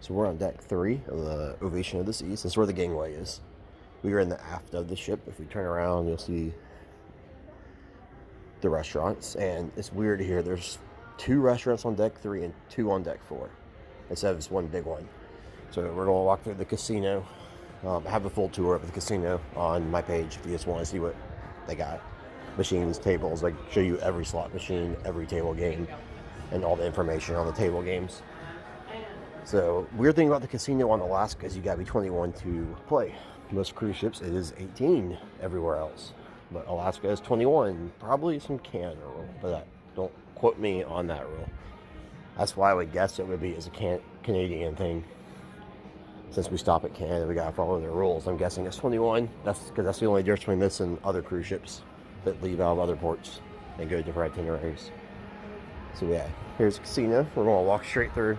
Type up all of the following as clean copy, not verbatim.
So we're on deck 3 of the Ovation of the Seas. This is where the gangway is. We are in the aft of the ship. If we turn around, you'll see the restaurants. And it's weird here. There's 2 restaurants on deck 3 and 2 on deck 4 instead of just one big one. So we're going to walk through the casino. I have a full tour of the casino on my page if you just want to see what they got. Machines, tables. I show you every slot machine, every table game, and all the information on the table games. So, weird thing about the casino on Alaska is you gotta be 21 to play. Most cruise ships, it is 18 everywhere else. But Alaska is 21. Probably some Canada rule, but don't quote me on that rule. That's why I would guess it would be as a Canadian thing. Since we stop at Canada, we gotta follow their rules. I'm guessing it's 21. That's because that's the only difference between this and other cruise ships that leave out of other ports and go to different itineraries. So yeah, here's the casino. We're gonna walk straight through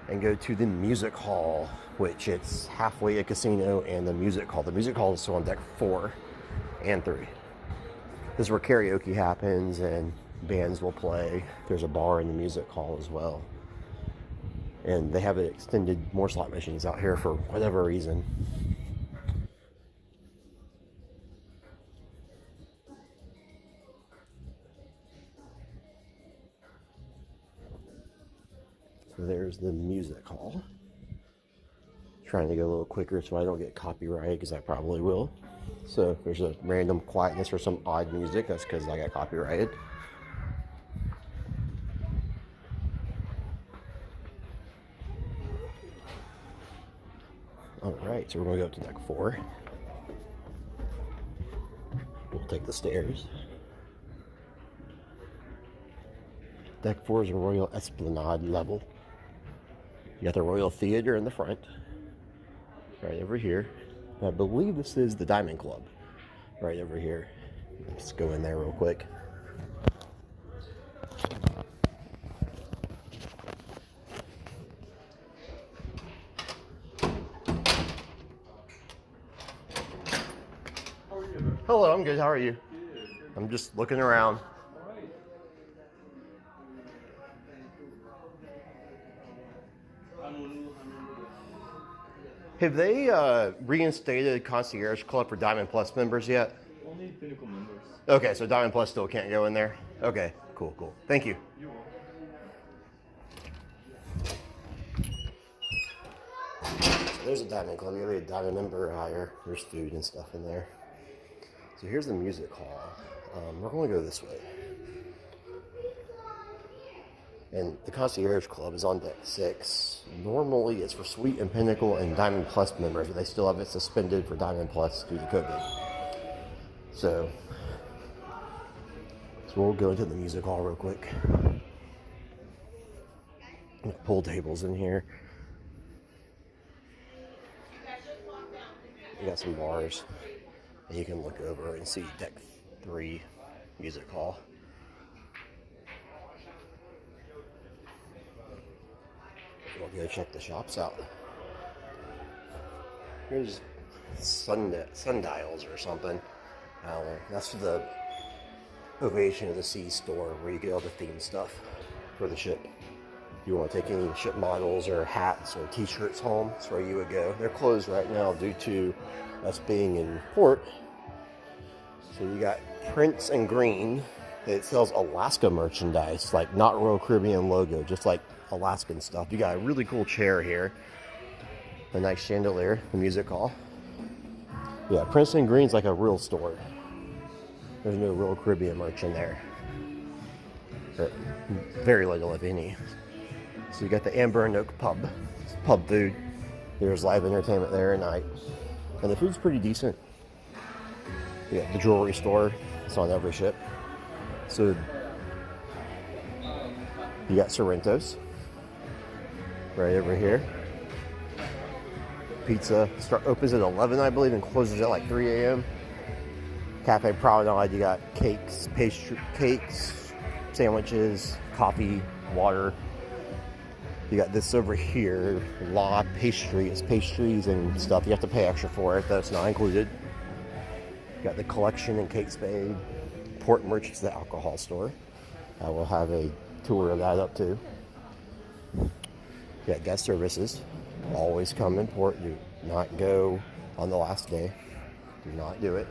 and go to the music hall, which it's halfway a casino and the music hall. The music hall is still on deck 4 and 3. This is where karaoke happens and bands will play. There's a bar in the music hall as well. And they have extended more slot machines out here for whatever reason. So there's the music hall. Trying to go a little quicker so I don't get copyrighted, because I probably will. So if there's a random quietness or some odd music, that's because I got copyrighted. Alright, so we're going to go up to deck 4. We'll take the stairs. Deck 4 is a Royal Esplanade level. You got the Royal Theater in the front, right over here. I believe this is the Diamond Club, right over here. Let's go in there real quick. Hello, I'm good. How are you? I'm just looking around. Have they reinstated Concierge Club for Diamond Plus members yet? Only Pinnacle members. Okay, so Diamond Plus still can't go in there? Okay, cool. Thank you. You're welcome. So there's a Diamond Club. You have a Diamond member hire. There's food and stuff in there. So here's the music hall. We're going to go this way. And the Concierge Club is on deck 6. Normally it's for Suite and Pinnacle and Diamond Plus members, but they still have it suspended for Diamond Plus due to COVID. So we'll go into the music hall real quick. Pool tables in here. We got some bars. And you can look over and see deck 3 music hall. We'll go check the shops out. Here's sundials or something. I don't know. That's the Ovation of the Sea store where you get all the theme stuff for the ship. If you want to take any ship models or hats or t-shirts home, that's where you would go. They're closed right now due to us being in port. So you got Prince and Green. It sells Alaska merchandise, like not Royal Caribbean logo, just like Alaskan stuff. You got a really cool chair here, a nice chandelier, the music hall. Yeah, Prince and Green's like a real store. There's no Royal Caribbean merch in there. But very little, if any. So you got the Amber and Oak pub food. There's live entertainment there at night. And the food's pretty decent. You got the jewelry store. It's on every ship. So you got Sorrento's right over here. Pizza opens at 11, I believe, and closes at like 3 a.m. Cafe Promenade, you got cakes, sandwiches, coffee, water. You got this over here, La Pastry. It's pastries and stuff. You have to pay extra for it. That's not included. You got the Collection and Kate Spade. Port Merchants, the alcohol store. I will have a tour of that up too. You Yeah, guest services. Always come in port. Do not go on the last day. Do not do it.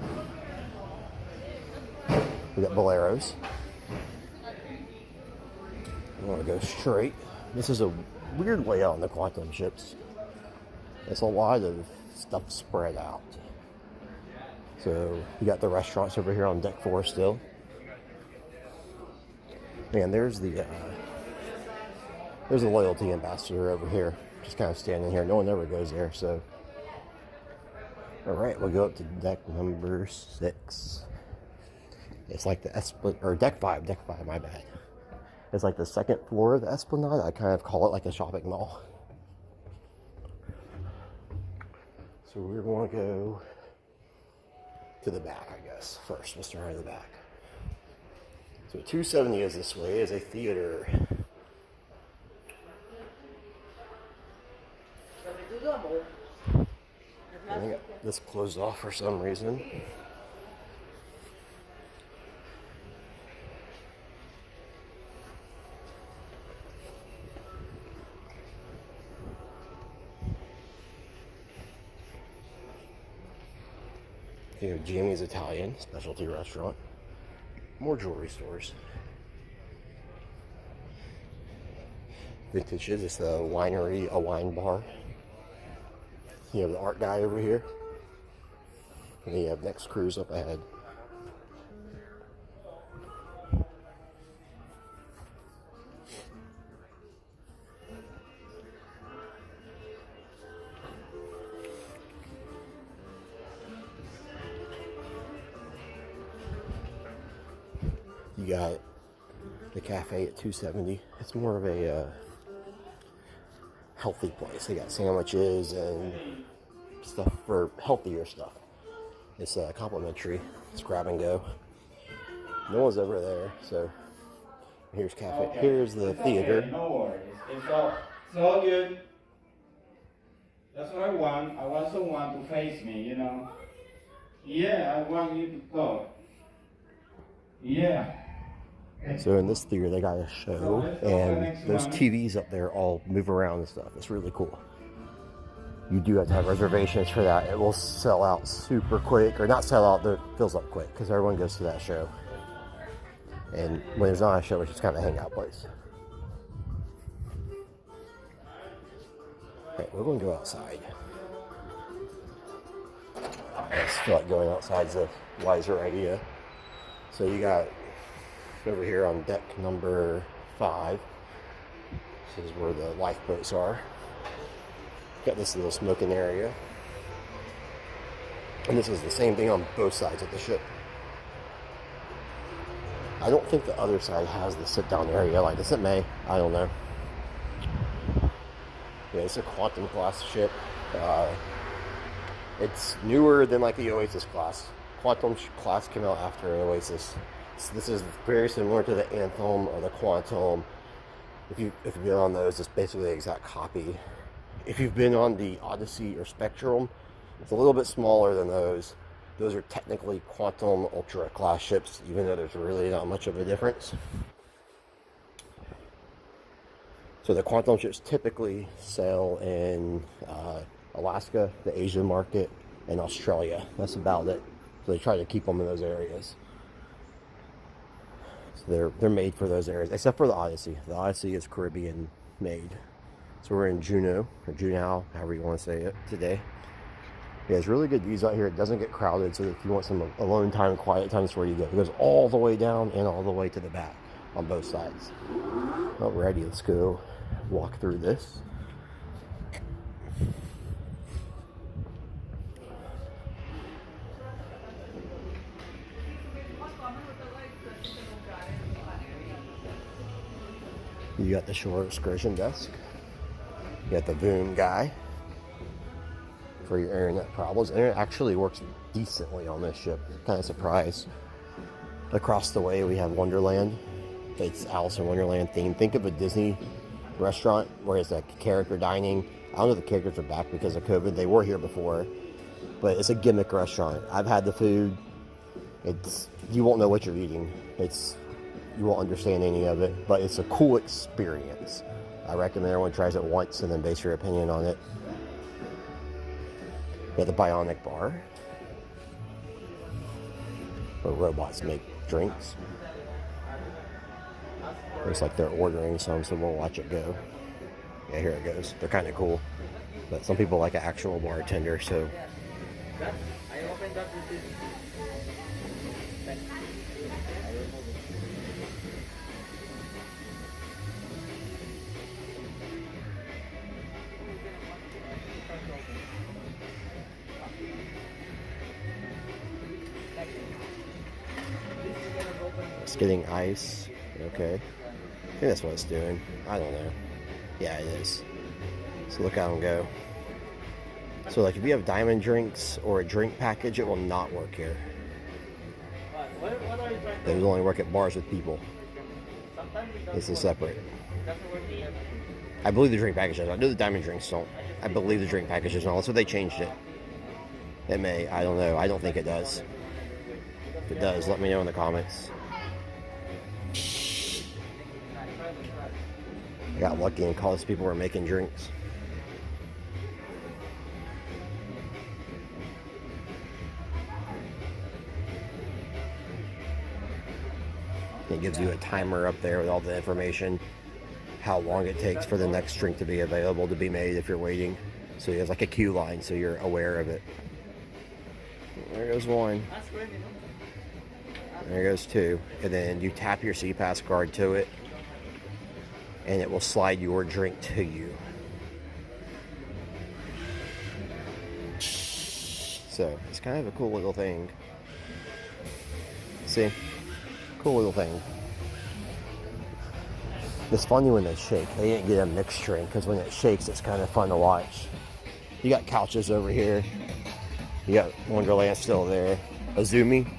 We got boleros. I want to go straight. This is a weird layout on the Quantum ships. It's a lot of stuff spread out. So you got the restaurants over here on deck 4 still. Man, there's the loyalty ambassador over here, just kind of standing here. No one ever goes there. So, all right, we'll go up to deck number 6. It's like the or deck 5. Deck 5. My bad. It's like the second floor of the Esplanade. I kind of call it like a shopping mall. So we're going to go to the back, I guess. First, we'll start at the back. So 270 is this way, is a theater. I think this closed off for some reason. Here, Jamie's Italian specialty restaurant. More jewelry stores. Vintages, it's a winery, a wine bar. You have the art guy over here. And then you have Next Cruise up ahead. You got the cafe at 270. It's more of a healthy place. They got sandwiches and stuff for healthier stuff. It's complimentary. It's grab and go. No one's over there, so here's cafe. Okay. Here's the theater. Okay, no worries. It's all good. That's what I want. I want someone to face me, you know. Yeah, I want you to talk. Yeah. So in this theater, they got a show, and those TVs up there all move around and stuff. It's really cool. You do have to have reservations for that. It will sell out super quick, or not sell out, but it fills up quick, because everyone goes to that show. And when there's not a show, it's just kind of a hangout place. Okay, we're going to go outside. I just feel like going outside's a wiser idea. So you got over here on deck number 5. This is where the lifeboats are. Got this little smoking area. And this is the same thing on both sides of the ship. I don't think the other side has the sit-down area like this. It may. I don't know. Yeah, it's a Quantum class ship. It's newer than like the Oasis class. Quantum class came out after Oasis. So this is very similar to the Anthem or the Quantum. If you've been on those, it's basically the exact copy. If you've been on the Odyssey or Spectrum, it's a little bit smaller than those. Those are technically Quantum Ultra class ships, even though there's really not much of a difference. So the Quantum ships typically sail in Alaska, the Asian market, and Australia. That's about it. So they try to keep them in those areas. So they're made for those areas, except for the Odyssey. The Odyssey is Caribbean made. So we're in Juneau, or Juneau, however you want to say it, today. Yeah, it's really good views out here. It doesn't get crowded, so if you want some alone time, quiet time, that's where you go. It goes all the way down and all the way to the back on both sides. Alrighty, let's go walk through this. You got the shore excursion desk. You got the boom guy for your internet problems. Internet actually works decently on this ship. Kind of surprised. Across the way we have Wonderland. It's Alice in Wonderland themed. Think of a Disney restaurant where it's like character dining. I don't know if the characters are back because of COVID. They were here before, but it's a gimmick restaurant. I've had the food. You won't know what you're eating. You won't understand any of it, but it's a cool experience. I recommend everyone tries it once and then base your opinion on it. We have the Bionic Bar, where robots make drinks. Looks like they're ordering some, so we'll watch it go. Yeah, here it goes. They're kind of cool, but some people like an actual bartender, so. It's getting ice. Okay. I think that's what it's doing. I don't know. Yeah, it is. So look how them go. So like if you have diamond drinks or a drink package, it will not work here. They will only work at bars with people. This is separate. I believe the drink packages. I know the diamond drinks don't. I believe the drink packages don't. That's what they changed it. It may. I don't know. I don't think it does. If it does, let me know in the comments. I got lucky and called people were making drinks. It gives you a timer up there with all the information, how long it takes for the next drink to be available to be made if you're waiting. So it has like a queue line so you're aware of it. There goes one. There goes two. And then you tap your CPAS card to it, and it will slide your drink to you. So it's kind of a cool little thing. See? Cool little thing. It's funny when they shake. They didn't get a mixed drink because when it shakes, it's kind of fun to watch. You got couches over here. You got Wonderland still there. Azumi.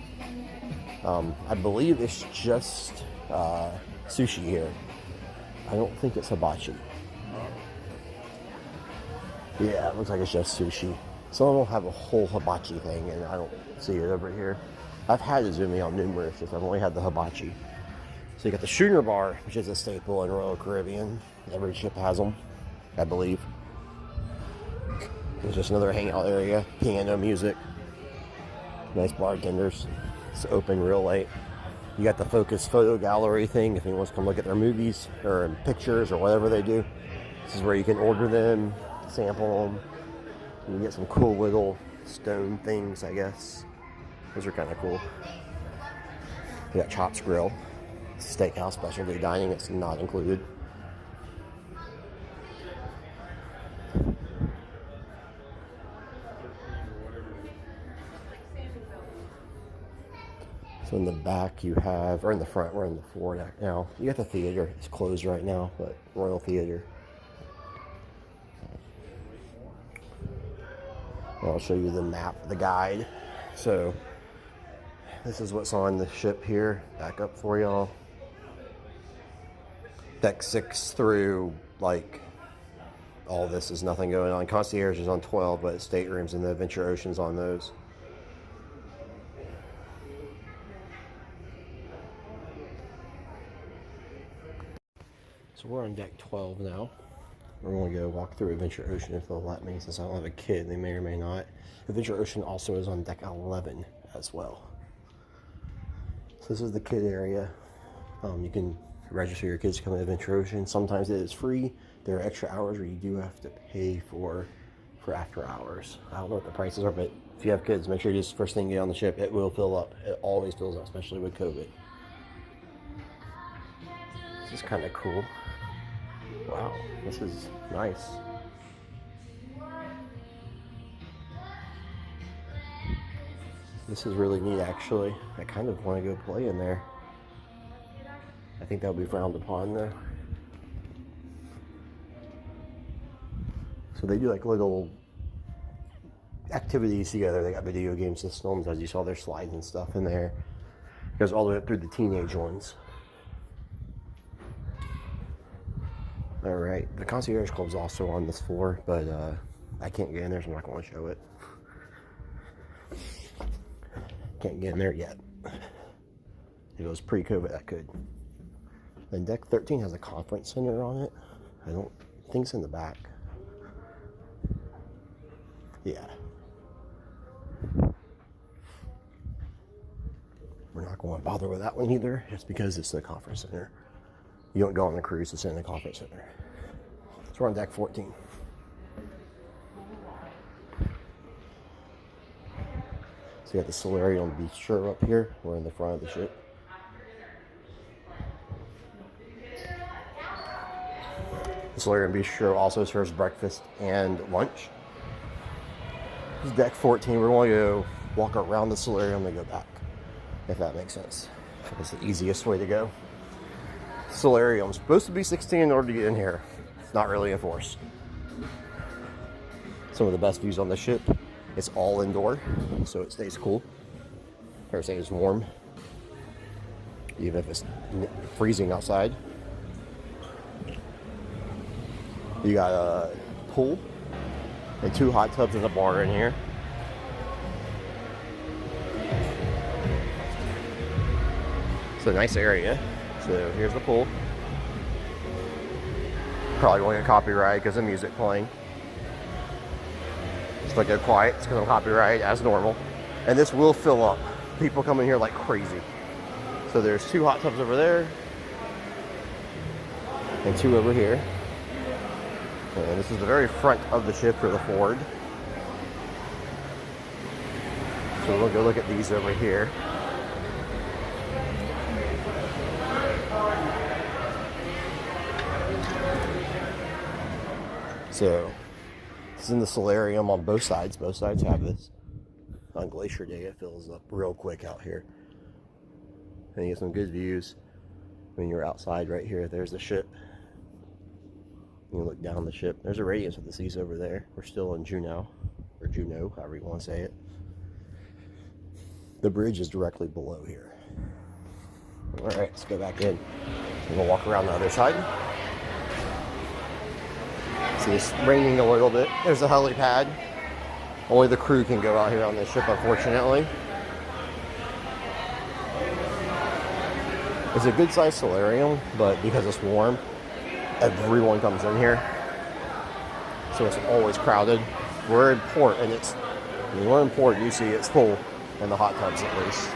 I believe it's just sushi here. I don't think it's hibachi. Yeah, it looks like it's just sushi. Some of them will have a whole hibachi thing, and I don't see it over here. I've had Azumi on numerous, just I've only had the hibachi. So you got the Schooner Bar, which is a staple in Royal Caribbean. Every ship has them, I believe. There's just another hangout area, piano music, nice bartenders. It's open real late. You got the Focus Photo Gallery thing if anyone wants to come look at their movies or pictures or whatever they do. This is where you can order them, sample them. You can get some cool little stone things, I guess. Those are kind of cool. You got Chops Grill, Steakhouse specialty dining. It's not included. So in the back you have, or in the front, we're in the floor now. You got the theater. It's closed right now, but Royal Theater. I'll show you the map, the guide. So this is what's on the ship here. Back up for y'all. Deck 6 through, like, all this is nothing going on. Concierge is on 12, but staterooms and the Adventure Ocean's on those. So we're on deck 12 now. We're going to go walk through Adventure Ocean if they'll let me, since I don't have a kid. They may or may not. Adventure Ocean also is on deck 11 as well. So this is the kid area. You can register your kids to come to Adventure Ocean. Sometimes it is free. There are extra hours where you do have to pay for after hours. I don't know what the prices are, but if you have kids, make sure you just first thing you get on the ship. It will fill up. It always fills up, especially with COVID. This is kind of cool. Wow, this is nice. This is really neat, actually. I kind of want to go play in there. I think that would be frowned upon, though. So they do like little activities together. They got video game systems, as you saw, there's slides and stuff in there. It goes all the way up through the teenage ones. All right, the Concierge Club's also on this floor, but I can't get in there, so I'm not going to show it. Can't get in there yet. If it was pre-COVID, I could. Then deck 13 has a conference center on it. I don't think it's in the back. Yeah. We're not going to bother with that one either, just because it's the conference center. You don't go on the cruise, it's in the conference center. So we're on deck 14. So you got the Solarium Bistro up here. We're in the front of the ship. The Solarium Bistro also serves breakfast and lunch. This is deck 14. We're going to go walk around the Solarium and go back, if that makes sense. That's the easiest way to go. Solarium is supposed to be 16 in order to get in here. It's not really enforced. Some of the best views on the ship. It's all indoor, so it stays cool. Or it stays warm, even if it's freezing outside. You got a pool and 2 hot tubs and a bar in here. It's a nice area. So here's the pool. Probably going to copyright because of music playing. If I go quiet, it's because I'm copyright as normal. And this will fill up. People come in here like crazy. So there's 2 hot tubs over there and 2 over here. And this is the very front of the ship for the forward. So we'll go look at these over here. So this is in the Solarium on both sides. Both sides have this. On Glacier Day, it fills up real quick out here. And you get some good views when you're outside right here. There's the ship. You look down the ship. There's a radius of the seas over there. We're still in Juneau, or Juneau, however you want to say it. The bridge is directly below here. All right, let's go back in. We'll walk around the other side. See, it's raining a little bit. There's a helipad. Only the crew can go out here on this ship, unfortunately. It's a good-sized solarium, but because it's warm, everyone comes in here. So it's always crowded. We're in port, and we're in port, you see it's full in the hot tubs at least.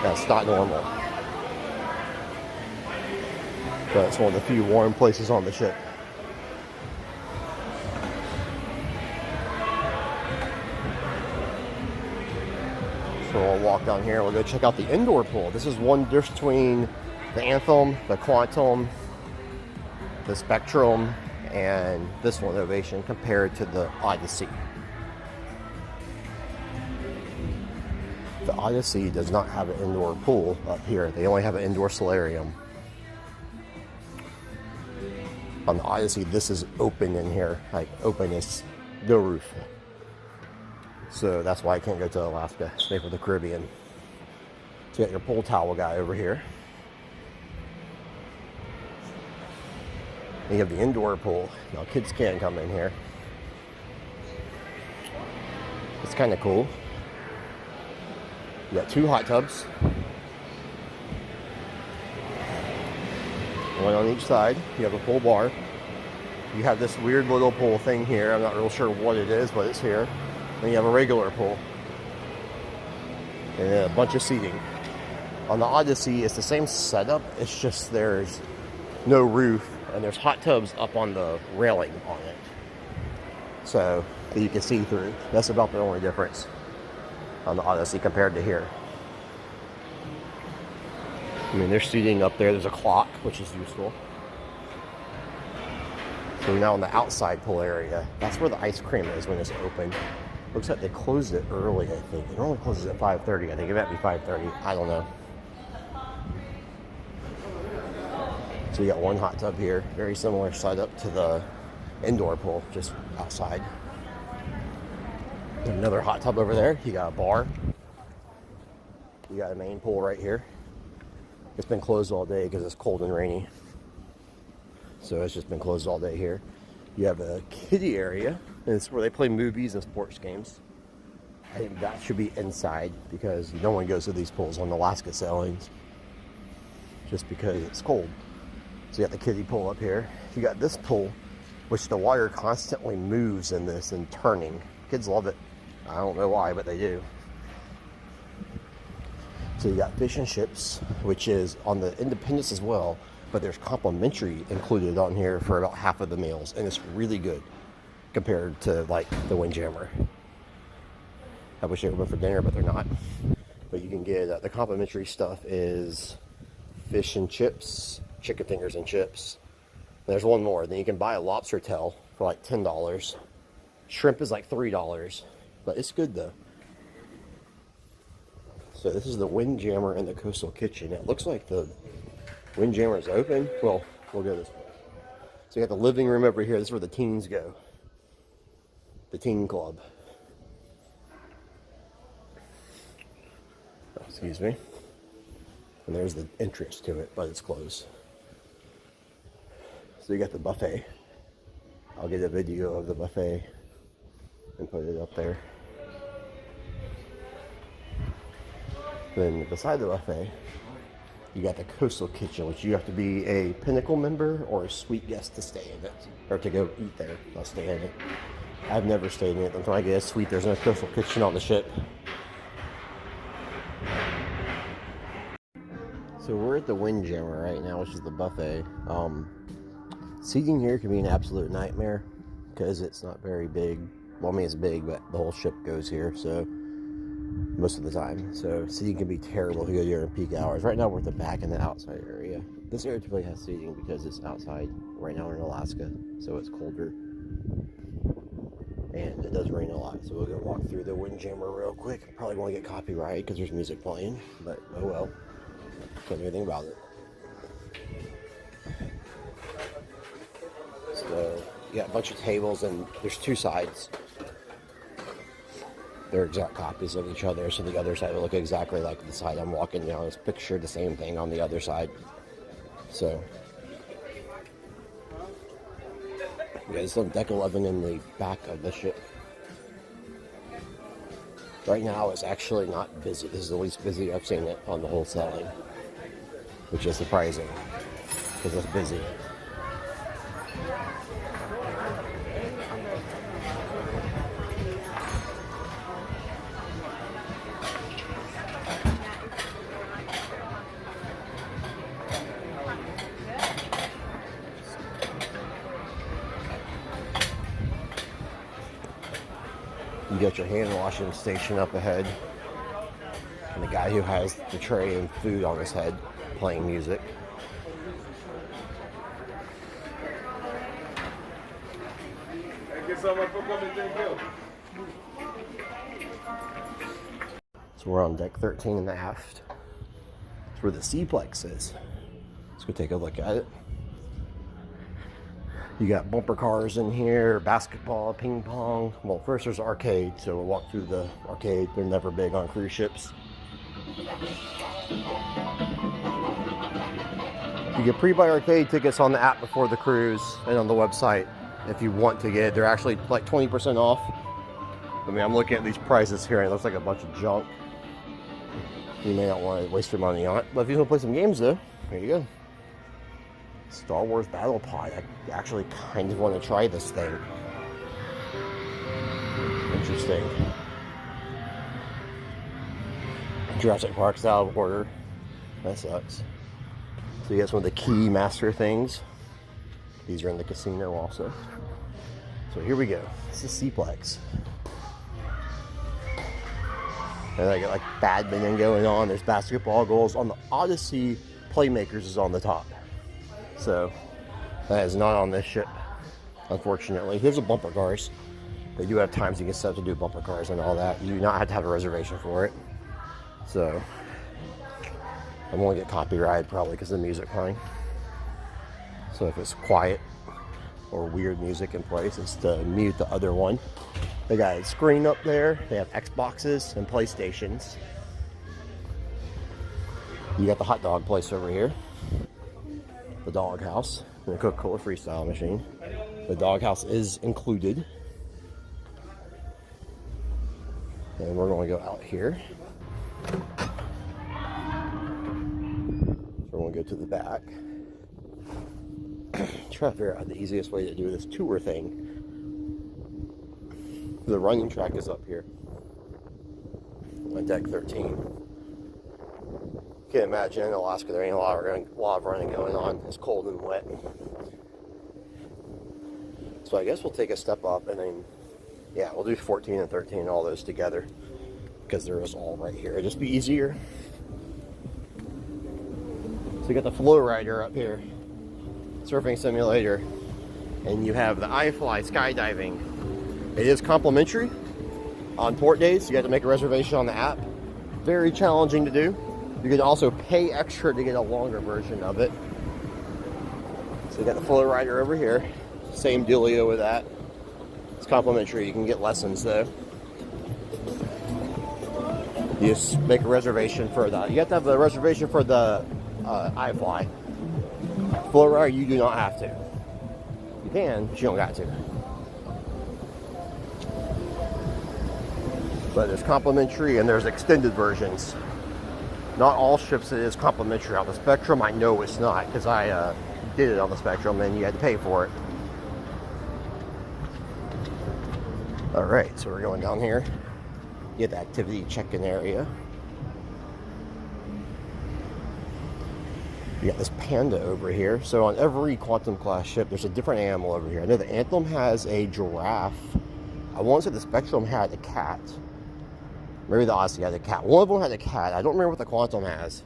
That's not normal. But it's one of the few warm places on the ship. So we'll walk down here. We'll go check out the indoor pool. This is one difference between the Anthem, the Quantum, the Spectrum, and this one, Ovation, compared to the Odyssey. The Odyssey does not have an indoor pool up here. They only have an indoor solarium. On the Odyssey, this is open in here. Like, open is no roof. So that's why I can't go to Alaska. Stay for the Caribbean. So you got your pool towel guy over here. And you have the indoor pool. Now kids can come in here. It's kind of cool. You got 2 hot tubs. One on each side. You have a pool bar. You have this weird little pool thing here. I'm not real sure what it is, but it's here. Then you have a regular pool. And then a bunch of seating. On the Odyssey, it's the same setup. It's just there's no roof. And there's hot tubs up on the railing on it. So that you can see through. That's about the only difference on the Odyssey compared to here. I mean, there's seating up there. There's a clock, which is useful. So we're now in the outside pool area. That's where the ice cream is when it's open. Looks like they closed it early, I think. It normally closes at 5:30. I think it might be 5:30. I don't know. So you got one hot tub here. Very similar setup to the indoor pool, just outside. Another hot tub over there. You got a bar. You got a main pool right here. It's been closed all day because it's cold and rainy. So it's just been closed all day here. You have a kiddie area. And it's where they play movies and sports games. I think that should be inside because no one goes to these pools on Alaska sailings. Just because it's cold. So you got the kiddie pool up here. You got this pool, which the water constantly moves in this and turning. Kids love it. I don't know why, but they do. So you got fish and chips, which is on the Independence as well, but there's complimentary included on here for about half of the meals, and it's really good compared to like the Windjammer. I wish they were open for dinner, but they're not. But you can get the complimentary stuff is fish and chips, chicken fingers and chips. There's one more. Then you can buy a lobster tail for like $10. Shrimp is like $3, but it's good though. So this is the Windjammer and the Coastal Kitchen. It looks like the Windjammer is open. Well, we'll go this way. So you got the living room over here. This is where the teens go. The teen club. Oh, excuse me. And there's the entrance to it, but it's closed. So you got the buffet. I'll get a video of the buffet and put it up there. Then beside the buffet, you got the Coastal Kitchen, which you have to be a Pinnacle member or a suite guest to stay in it, or to go eat there, not stay in it. I've never stayed in it until I get a suite. There's no Coastal Kitchen on the ship. So we're at the Windjammer right now, which is the buffet. Seating here can be an absolute nightmare because it's not very big. Well, I mean, it's big, but the whole ship goes here, so most of the time. So seating can be terrible if you go during peak hours. Right now we're at the back and the outside area. This area typically has seating because it's outside. Right now we're in Alaska, so it's colder. And it does rain a lot, so we'll go walk through the Windjammer real quick. Probably won't get copyrighted because there's music playing, but oh well. Can't do anything about it. So you got a bunch of tables and there's two sides. They're exact copies of each other, so the other side will look exactly like the side I'm walking down. It's pictured the same thing on the other side. So you guys on deck 11 in the back of the ship. Right now it's actually not busy. This is the least busy I've seen it on the whole sailing, which is surprising because it's busy. You got your hand washing station up ahead, and the guy who has the tray and food on his head playing music. Thank you so much for coming. Thank you. So we're on deck 13 in the aft. That's where the Seaplex is. Let's go take a look at it. You got bumper cars in here, basketball, ping pong. Well, first there's arcade, so we'll walk through the arcade. They're never big on cruise ships. You get pre-buy arcade tickets on the app before the cruise and on the website if you want to get. They're actually like 20% off. I mean, I'm looking at these prices here and it looks like a bunch of junk. You may not want to waste your money on it, but if you want to play some games though, there you go. Star Wars Battle Pod. I actually kind of want to try this thing. Interesting. Jurassic Park's out of order. That sucks. So you got some of the key master things. These are in the casino also. So here we go. This is Seaplex. And I got like badminton going on. There's basketball goals. On the Odyssey, Playmakers is on the top. So that is not on this ship, unfortunately. Here's a bumper cars. They do have times you can set up to do bumper cars and all that. You do not have to have a reservation for it. So I'm going to get copyrighted probably because of the music playing. So if it's quiet or weird music in place, it's to mute the other one. They got a screen up there. They have Xboxes and PlayStations. You got the hot dog place over here. The doghouse and the Coca-Cola freestyle machine. The doghouse is included. And we're going to go out here. So we're going to go to the back. try to figure out the easiest way to do this tour thing. The running track is up here on deck 13. Can't imagine in Alaska there ain't a lot of running going on. It's cold and wet. So I guess we'll take a step up and then, yeah, we'll do 14 and 13, all those together, because they're just all right here. It'll just be easier. So you got the flow rider up here, surfing simulator, and you have the iFly skydiving. It is complimentary on port days. You have to make a reservation on the app. Very challenging to do. You can also pay extra to get a longer version of it. So you got the flow rider over here. Same dealio with that. It's complimentary. You can get lessons though. You just make a reservation for that. You have to have a reservation for the iFly. Flow rider, you do not have to. You can, but you don't got to. But there's complimentary and there's extended versions. Not all ships it is complimentary. On the Spectrum, I know it's not, because I did it on the Spectrum and you had to pay for it. Alright, so we're going down here. You get the activity check-in area. You got this Panda over here. So on every Quantum class ship, there's a different animal over here. I know the Anthem has a giraffe. I want to say the Spectrum had a cat. Maybe the Odyssey had a cat. One of them had a cat. I don't remember what the Quantum has.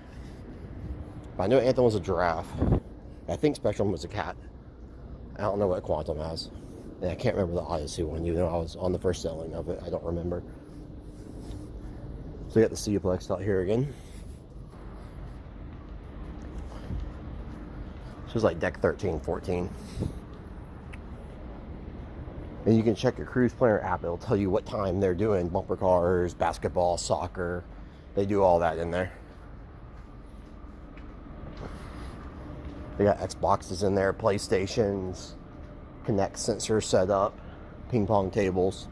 But I know Anthem was a giraffe. I think Spectrum was a cat. I don't know what Quantum has. And I can't remember the Odyssey one, even though I was on the first selling of it. I don't remember. So you got the Seaplex out here again. This is like deck 13, 14. And you can check your cruise planner app. It'll tell you what time they're doing bumper cars, basketball, soccer. They do all that in there. They got Xboxes in there, PlayStations, Kinect sensors set up, ping pong tables.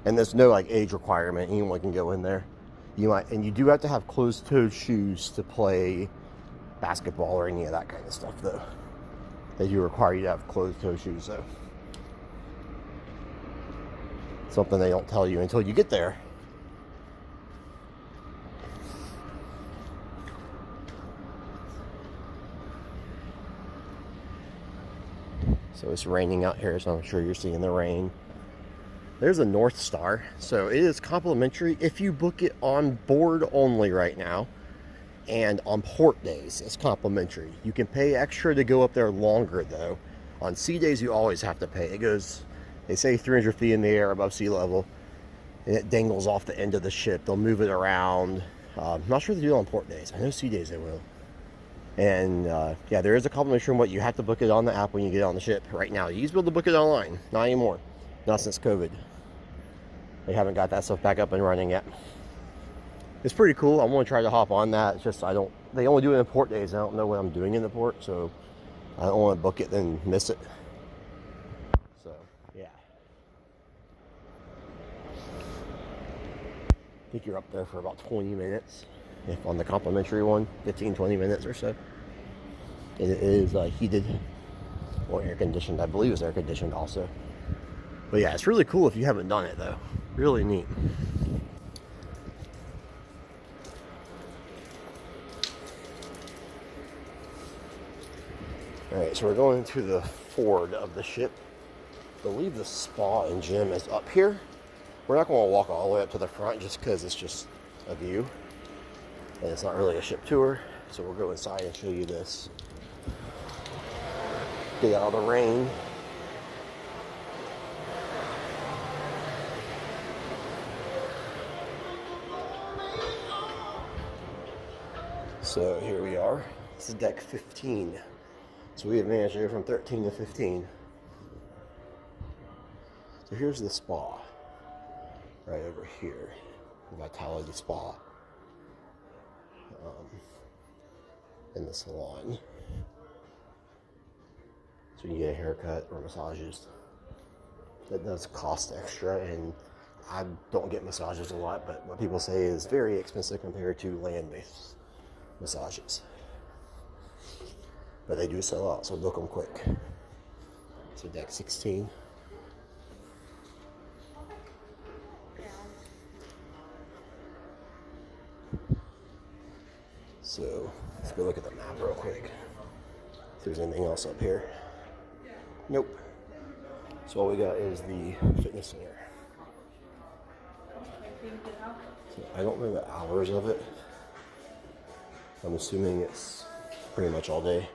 And there's no like age requirement. Anyone can go in there. And you do have to have closed-toed shoes to play basketball or any of that kind of stuff though. They do require you to have closed-toed shoes though. Something they don't tell you until you get there. So it's raining out here, so I'm sure you're seeing the rain. There's a North Star, so it is complimentary if you book it on board only right now. And on port days, it's complimentary. You can pay extra to go up there longer though. On sea days, you always have to pay. It goes, they say 300 feet in the air above sea level, and it dangles off the end of the ship. They'll move it around. I'm not sure they do it on port days. I know sea days they will. And yeah, there is a complimentary one. You have to book it on the app when you get on the ship. Right now, you used to be able to book it online. Not anymore. Not since COVID. They haven't got that stuff back up and running yet. It's pretty cool. I want to try to hop on that. It's just they only do it in port days. I don't know what I'm doing in the port, so I don't want to book it then miss it. So yeah, I think you're up there for about 20 minutes. If on the complimentary one, 15-20 minutes or so. And it is heated or air conditioned. I believe it's air conditioned also. But yeah, it's really cool if you haven't done it though. Really neat. Alright, so we're going to the forward of the ship. I believe the spa and gym is up here. We're not going to walk all the way up to the front just because it's just a view. And it's not really a ship tour. So we'll go inside and show you this. Get out of the rain. So here we are. This is deck 15. So we have managed to go from 13 to 15. So here's the spa. Right over here. The Vitality Spa. In the salon. So you can get a haircut or massages. That does cost extra, and I don't get massages a lot, but what people say is very expensive compared to land-based massages. But they do sell out, so book them quick. So deck 16. So let's go look at the map real quick. If there's anything else up here. Nope. So all we got is the fitness center. So I don't know the hours of it. I'm assuming it's pretty much all day.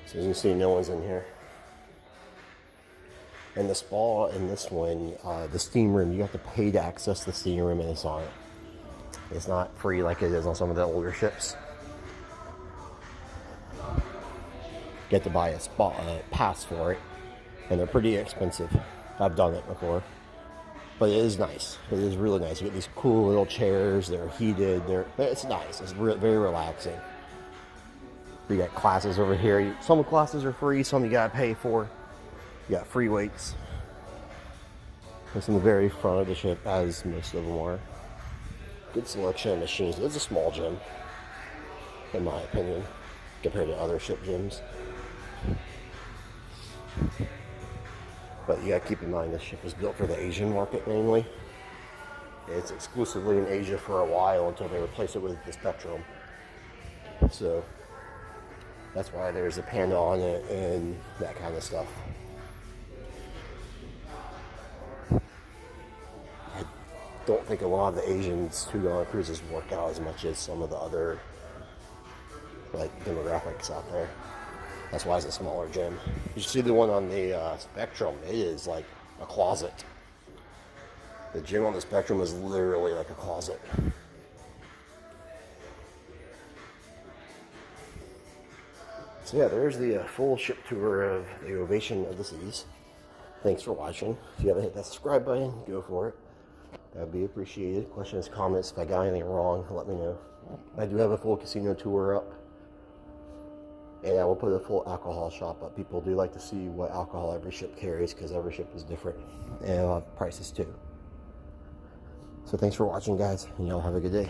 So as you can see, no one's in here. And the spa in this one, the steam room, you have to pay to access the steam room and the sauna. It's not free like it is on some of the older ships. You have to buy a spa pass for it, and they're pretty expensive. I've done it before, but it is nice. It is really nice. You get these cool little chairs. They're heated. It's nice. It's very relaxing. You got classes over here. Some classes are free. Some you gotta pay for. You got free weights. It's in the very front of the ship, as most of them are. Good selection of machines. It's a small gym, in my opinion, compared to other ship gyms. But you gotta keep in mind this ship was built for the Asian market mainly. It's exclusively in Asia for a while until they replace it with the Spectrum. So that's why there's a Panda on it and that kind of stuff. I don't think a lot of the Asians $2 cruises work out as much as some of the other demographics out there. That's why it's a smaller gym. You see the one on the Spectrum, it is like a closet. The gym on the Spectrum is literally like a closet. So yeah, there's the full ship tour of the Ovation of the Seas. Thanks for watching. If you haven't hit that subscribe button, go for it. That'd be appreciated. Questions, comments, if I got anything wrong, let me know. I do have a full casino tour up. And I will put a full alcohol shop up. People do like to see what alcohol every ship carries because every ship is different. And I'll have prices too. So thanks for watching, guys, and y'all have a good day.